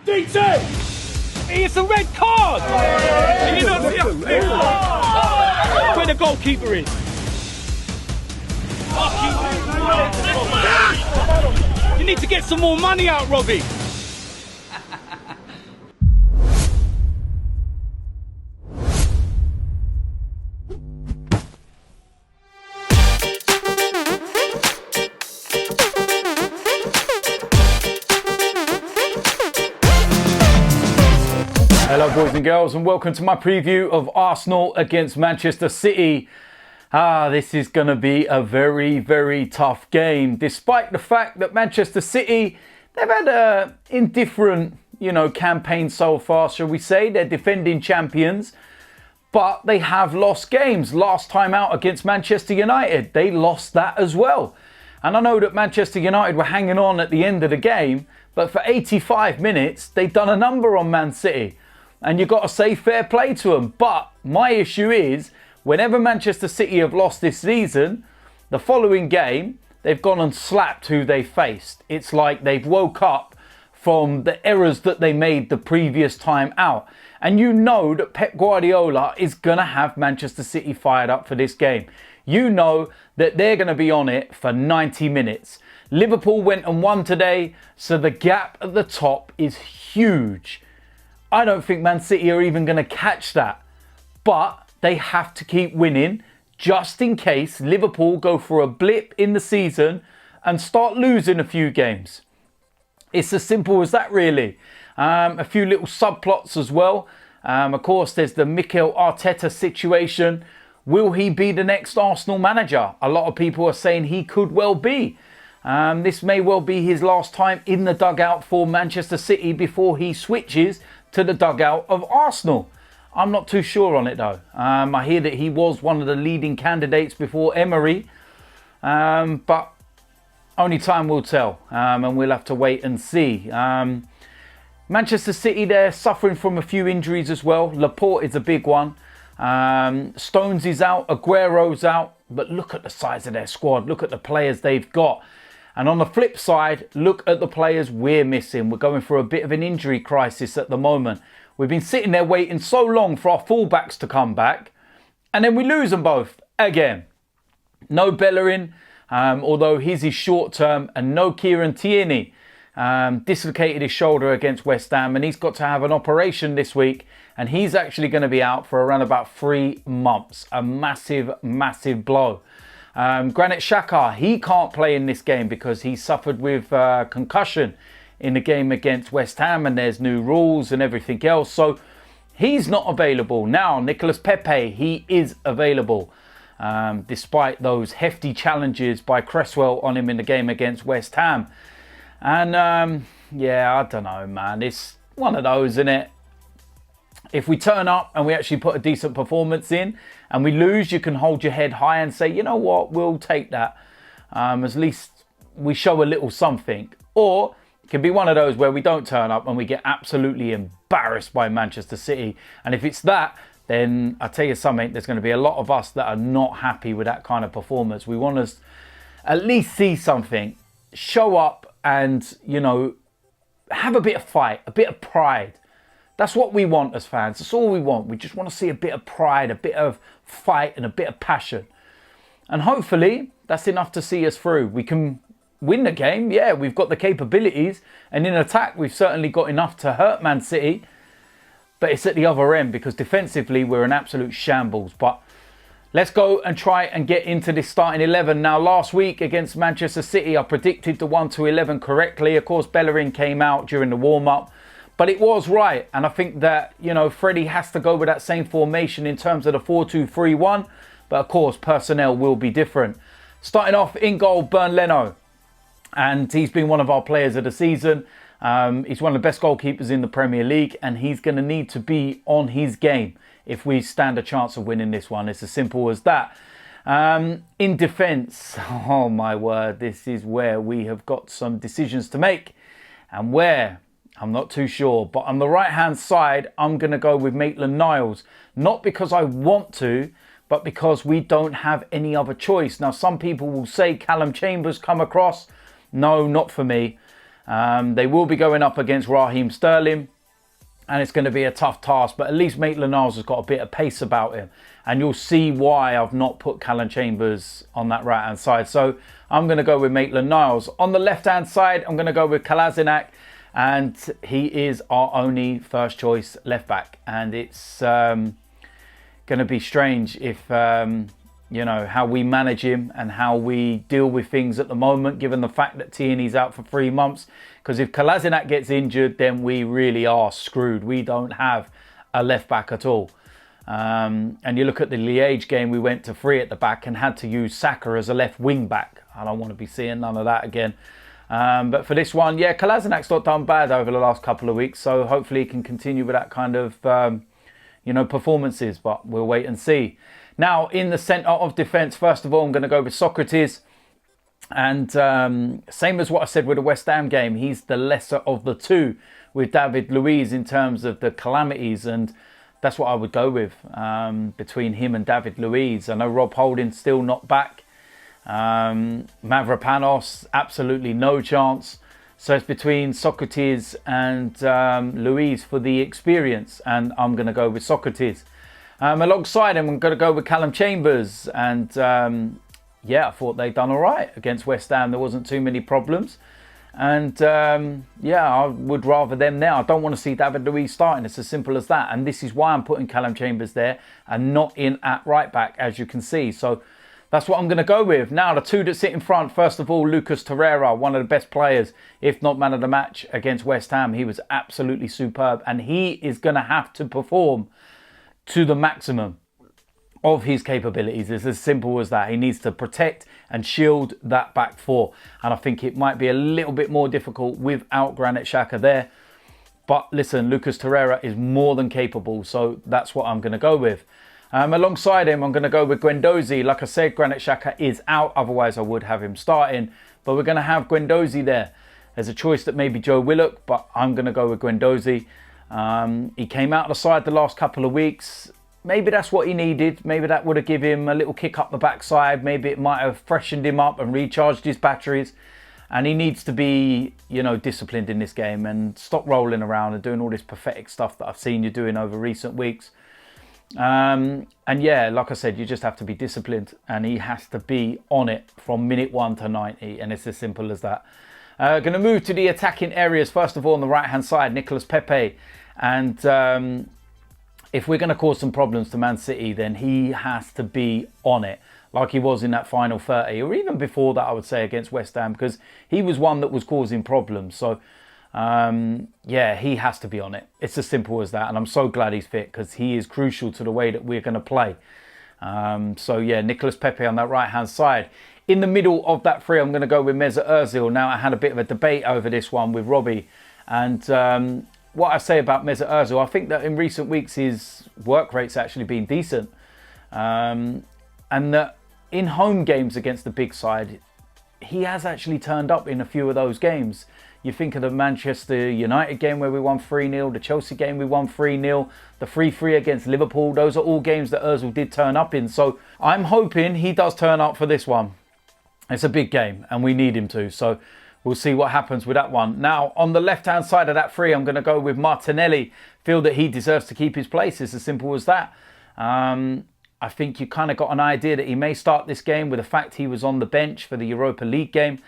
It's a red card! You don't see where the goalkeeper is. You need to get some more money out, Robbie. Hello boys and girls, and welcome to my preview of Arsenal against Manchester City. This is going to be a very, very tough game. Despite the fact that Manchester City, they've had a indifferent, campaign so far, shall we say. They're defending champions, but they have lost games. Last time out against Manchester United, they lost that as well. And I know that Manchester United were hanging on at the end of the game, but for 85 minutes, they've done a number on Man City. And you've got to say fair play to them. But my issue is, whenever Manchester City have lost this season, the following game, they've gone and slapped who they faced. It's like they've woke up from the errors that they made the previous time out. And you know that Pep Guardiola is going to have Manchester City fired up for this game. You know that they're going to be on it for 90 minutes. Liverpool went and won today, so the gap at the top is huge. I don't think Man City are even going to catch that. But they have to keep winning just in case Liverpool go for a blip in the season and start losing a few games. It's as simple as that, really. A few little subplots as well. Of course, there's the Mikel Arteta situation. Will he be the next Arsenal manager? A lot of people are saying he could well be. This may well be his last time in the dugout for Manchester City before he switches to the dugout of Arsenal. I'm not too sure on it though. I hear that he was one of the leading candidates before Emery, but only time will tell, and we'll have to wait and see. Manchester City, they're suffering from a few injuries as well. Laporte is a big one. Stones is out, Aguero's out, but look at the size of their squad. Look at the players they've got. And on the flip side, look at the players we're missing. We're going through a bit of an injury crisis at the moment. We've been sitting there waiting so long for our fullbacks to come back, and then we lose them both again. No Bellerin, although his is short term, and no Kieran Tierney. Dislocated his shoulder against West Ham, and he's got to have an operation this week, and he's actually going to be out for around about 3 months. A massive, massive blow. Granit Xhaka, he can't play in this game because he suffered with concussion in the game against West Ham, and there's new rules and everything else, so he's not available. Now Nicolas Pepe, he is available, despite those hefty challenges by Cresswell on him in the game against West Ham. And yeah, I don't know, man, it's one of those, isn't it? If we turn up and we actually put a decent performance in and we lose, you can hold your head high and say, you know what, we'll take that. At least we show a little something. Or it can be one of those where we don't turn up and we get absolutely embarrassed by Manchester City. And if it's that, then I tell you something, there's going to be a lot of us that are not happy with that kind of performance. We want to at least see something, show up and, have a bit of fight, a bit of pride. That's what we want as fans. That's all we want. We just want to see a bit of pride, a bit of fight and a bit of passion. And hopefully that's enough to see us through. We can win the game. Yeah, we've got the capabilities. And in attack, we've certainly got enough to hurt Man City. But it's at the other end because defensively, we're an absolute shambles. But let's go and try and get into this starting 11. Now, last week against Manchester City, I predicted the 1-11 correctly. Of course, Bellerin came out during the warm-up. But it was right, and I think that, Freddie has to go with that same formation in terms of the 4-2-3-1. But of course, personnel will be different. Starting off in goal, Leno. And he's been one of our players of the season. He's one of the best goalkeepers in the Premier League, and he's going to need to be on his game if we stand a chance of winning this one. It's as simple as that. In defence, oh my word, this is where we have got some decisions to make. And where? I'm not too sure, but on the right-hand side, I'm going to go with Maitland-Niles. Not because I want to, but because we don't have any other choice. Now, some people will say Callum Chambers come across. No, not for me. They will be going up against Raheem Sterling, and it's going to be a tough task, but at least Maitland-Niles has got a bit of pace about him. And you'll see why I've not put Callum Chambers on that right-hand side. So I'm going to go with Maitland-Niles. On the left-hand side, I'm going to go with Kolasinac, and he is our only first choice left-back. And it's going to be strange if, you know, how we manage him and how we deal with things at the moment, given the fact that Tierney's out for 3 months. Because if Kolasinac gets injured, then we really are screwed. We don't have a left back at all. And you look at the Liège game, we went to 3 at the back and had to use Saka as a left wing back. I don't want to be seeing none of that again. But for this one, yeah, Kolasinac's not done bad over the last couple of weeks. So hopefully he can continue with that kind of, you know, performances. But we'll wait and see. Now, in the centre of defence, first of all, I'm going to go with Sokratis. And same as what I said with the West Ham game, he's the lesser of the two with David Luiz in terms of the calamities, and that's what I would go with between him and David Luiz. I know Rob Holding's still not back. Mavropanos, absolutely no chance. So it's between Sokratis and Luiz for the experience, and I'm going to go with Sokratis. Alongside him, I'm going to go with Callum Chambers, and yeah, I thought they'd done all right against West Ham. There wasn't too many problems. And yeah, I would rather them there. I don't want to see David Luiz starting. It's as simple as that. And this is why I'm putting Callum Chambers there and not in at right back, as you can see. So that's what I'm going to go with. Now, the two that sit in front, first of all, Lucas Torreira, one of the best players, if not man of the match against West Ham. He was absolutely superb. And he is going to have to perform to the maximum of his capabilities. It's as simple as that. He needs to protect and shield that back four. And I think it might be a little bit more difficult without Granit Xhaka there. But listen, Lucas Torreira is more than capable. So that's what I'm going to go with. Alongside him, I'm going to go with Guendouzi. Like I said, Granit Xhaka is out. Otherwise, I would have him starting. But we're going to have Guendouzi there. There's a choice that maybe Joe Willock, but I'm going to go with Guendouzi. He came out of the side the last couple of weeks. Maybe that's what he needed. Maybe that would have given him a little kick up the backside. Maybe it might have freshened him up and recharged his batteries. And he needs to be, you know, disciplined in this game and stop rolling around and doing all this pathetic stuff that I've seen you doing over recent weeks. And yeah, like I said, you just have to be disciplined, and he has to be on it from minute 1 to 90. And it's as simple as that. Going to move to the attacking areas. First of all, on the right-hand side, Nicolas Pepe. And if we're going to cause some problems to Man City, then he has to be on it, like he was in that final 30, or even before that, I would say, against West Ham, because he was one that was causing problems. So, yeah, he has to be on it. It's as simple as that. And I'm so glad he's fit, because he is crucial to the way that we're going to play. So, yeah, Nicolas Pepe on that right-hand side. In the middle of that three, I'm going to go with Meza Oziel. Now, I had a bit of a debate over this one with Robbie. And what I say about Meza Oziel, I think that in recent weeks his work rate's actually been decent. And that in home games against the big side, he has actually turned up in a few of those games. You think of the Manchester United game where we won 3-0, the Chelsea game we won 3-0, the 3-3 against Liverpool. Those are all games that Ozil did turn up in. So I'm hoping he does turn up for this one. It's a big game and we need him to. So we'll see what happens with that one. Now, on the left-hand side of that three, I'm going to go with Martinelli. Feel that he deserves to keep his place. It's as simple as that. I think you kind of got an idea that he may start this game with the fact he was on the bench for the Europa League game.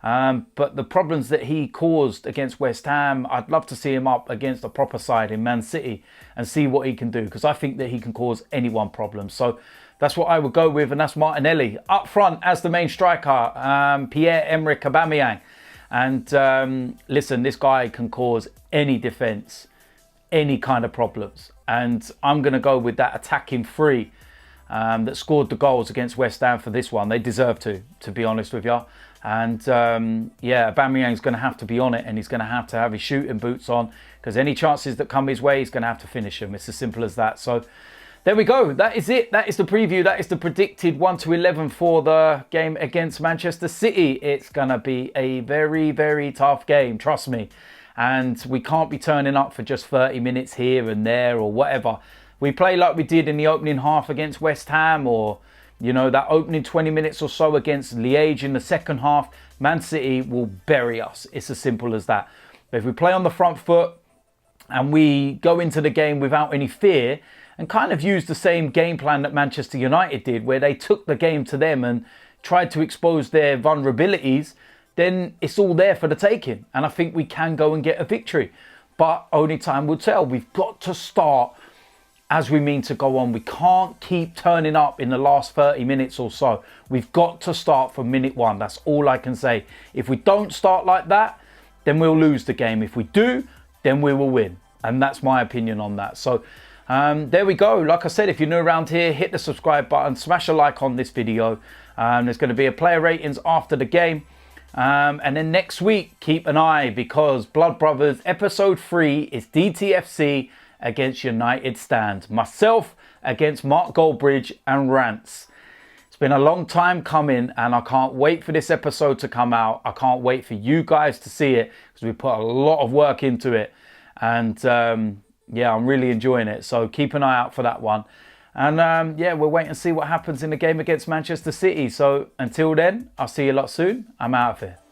But the problems that he caused against West Ham, I'd love to see him up against a proper side in Man City and see what he can do, because I think that he can cause anyone problems. So that's what I would go with, and that's Martinelli. Up front as the main striker, Pierre-Emerick Aubameyang. And listen, this guy can cause any defence, any kind of problems. And I'm going to go with that attacking three that scored the goals against West Ham for this one. They deserve to be honest with you. And yeah, Aubameyang's going to have to be on it, and he's going to have his shooting boots on, because any chances that come his way, he's going to have to finish them. It's as simple as that. So there we go. That is it. That is the preview. That is the predicted 1-11 for the game against Manchester City. It's going to be a very, very tough game. Trust me. And we can't be turning up for just 30 minutes here and there or whatever. We play like we did in the opening half against West Ham, or, you know, that opening 20 minutes or so against Liège in the second half. Man City will bury us. It's as simple as that. But if we play on the front foot and we go into the game without any fear and kind of use the same game plan that Manchester United did, where they took the game to them and tried to expose their vulnerabilities, then it's all there for the taking. And I think we can go and get a victory. But only time will tell. We've got to start as we mean to go on. We can't keep turning up in the last 30 minutes or so. We've got to start from minute one. That's all I can say. If we don't start like that, then we'll lose the game. If we do, then we will win. And that's my opinion on that. So there we go. Like I said, if you're new around here, hit the subscribe button, smash a like on this video. There's going to be a player ratings after the game. And then next week, keep an eye, because Blood Brothers episode 3 is DTFC against United Stand. Myself against Mark Goldbridge and Rants. It's been a long time coming and I can't wait for this episode to come out. I can't wait for you guys to see it because we put a lot of work into it. And yeah, I'm really enjoying it. So keep an eye out for that one. And yeah, we'll wait and see what happens in the game against Manchester City. So until then, I'll see you a lot soon. I'm out of here.